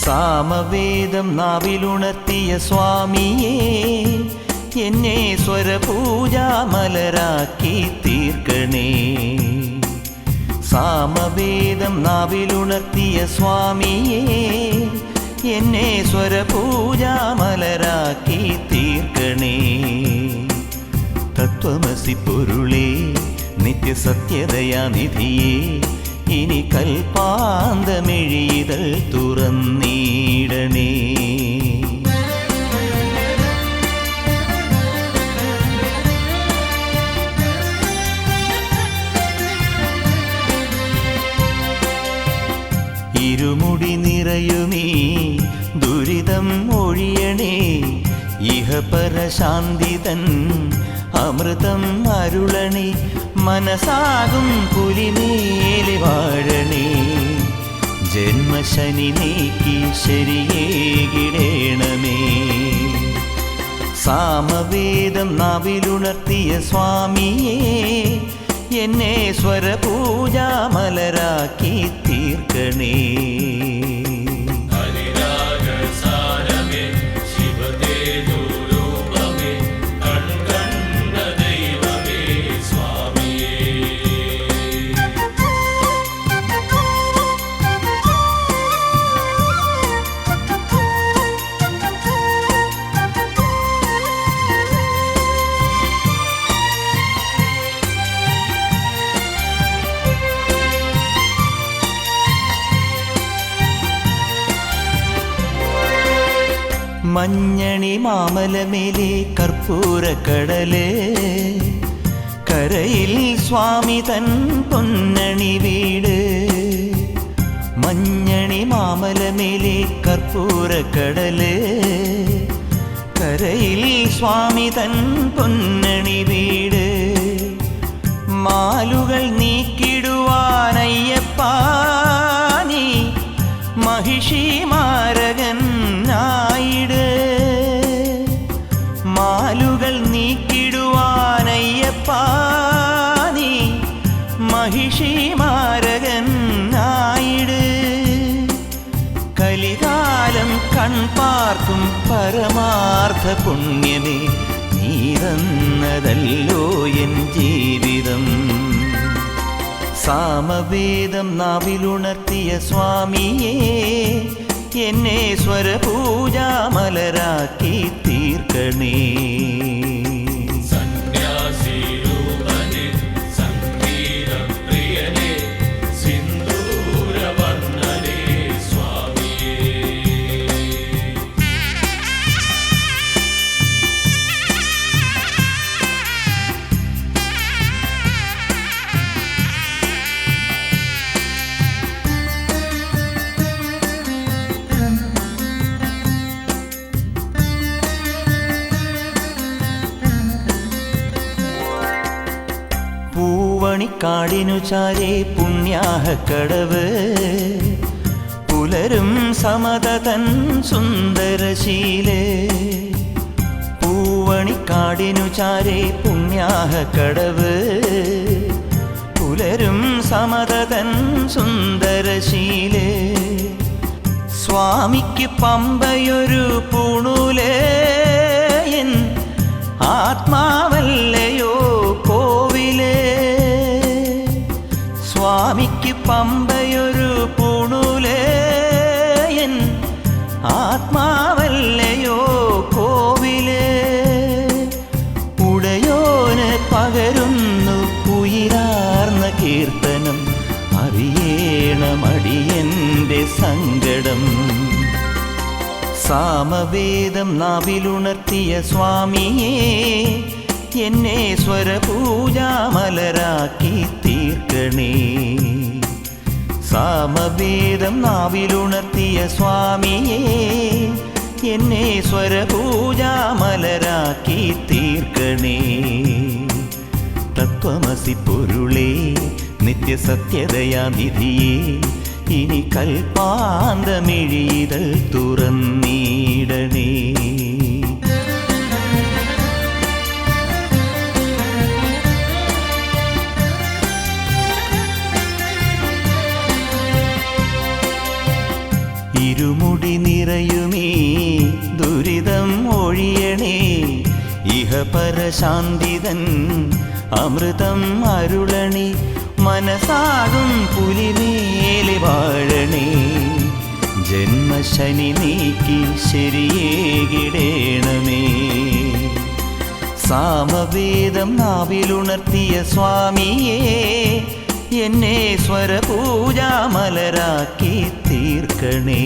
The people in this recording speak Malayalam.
സാമവേദം നാവിലുണർത്തിയ സ്വാമിയേ, എന്നെ സ്വരപൂജാമലരാക്കി തീർക്കണേ. സാമവേദം നാവിലുണർത്തിയ സ്വാമിയേ, എന്നെ സ്വരപൂജാമലരാക്കി തീർക്കണേ. തത്വമസി പൊരുളേ, നിത്യസത്യദയാനിധിയേ, ഇനി കൽപ്പാന്തമിഴിതൾ തുറന്നീടണേ. ഇരുമുടി നിറയുമീ ദുരിതം ഒഴിയണേ, ഇഹപരശാന്തിതൻ അമൃതം അരുളണേ. മനസാകും പുലിമേലെ വാഴണേ, ജന്മശനി നീക്കി ശരിയേകിടേണമേ. സാമവേദം നാവിലുണർത്തിയ സ്വാമിയേ, എന്നെ സ്വരപൂജാമലരാക്കി തീർക്കണേ. മഞ്ഞണി മാമലമേലെ കർപ്പൂരക്കടല്, കരയിൽ സ്വാമി തൻ പൊന്നണി വീട്. മഞ്ഞണി മാമലമേലെ കർപ്പൂരക്കടല്, കരയിൽ സ്വാമി തൻ പൊന്നണി വീട്. മാലുകൾ നീക്കിടുവാനയ്യപ്പാ നീ മഹിഷി മാരകൻ ആയിട്. മാലുകൾ നീക്കിടുവാനയ്യപ്പാ നീ മഹിഷി മാരകൻ ആയിട്. കലികാലം കൺപാർക്കും പരമാർത്ഥ പുണ്യമേ, നീ തന്നതല്ലോ എൻ ജീവിതം. സാമവേദം നാവിലുണർത്തിയ സ്വാമിയേ, എന്നെ സ്വരപൂജാമലരാക്കി തീർക്കണേ. പൂവണിക്കാടിനു ചാരേ പുണ്യാഹക്കടവ്, പുലരും സമതതൻ സുന്ദരശീലേ. പൂവണിക്കാടിനു ചാരേ പുണ്യാഹക്കടവ്, പുലരും സമതതൻ സുന്ദരശീലേ. സ്വാമിക്ക് പമ്പയൊരു പൂണൂലേ, എൻ ആത്മാവല്ലയോ കോവിലേ. സ്വാമിക്ക് പമ്പയൊരു പൂണൂലേ, എൻ ആത്മാവല്ലയോ കോവിലേ. ഉടയോന് പകരുന്നു ഉയിരാർന്ന കീർത്തനം, അറിയേണമടിയന്റെ സങ്കടം. സാമവേദം നാവിലുണർത്തിയ സ്വാമിയേ, എന്നെ സ്വരപൂജാമലരാക്കി തീർക്കണേ. സാമവേദം നാവിലുണർത്തിയ സ്വാമിയേ, എന്നെ സ്വരപൂജാമലരാക്കി തീർക്കണേ. തത്വമസി പൊരുളേ, നിത്യസത്യദയാനിധിയേ, ഇനി കൽപ്പാന്തമിഴിതൾ തുറന്നീടണേ. ഇരുമുടി നിറയുമേ ദുരിതം ഒഴിയണേ ഇഹപരശാന്തിതൻ അമൃതം അരുളണേ മനസാകും പുലിമേലെ വാഴണേ ജന്മശനി നീക്കി ശരിയേകിടേണമേ സാമവേദം നാവിലുണർത്തിയ സ്വാമിയേ എന്നെ സ്വരപൂജാമലരാക്കി തീർക്കണേ.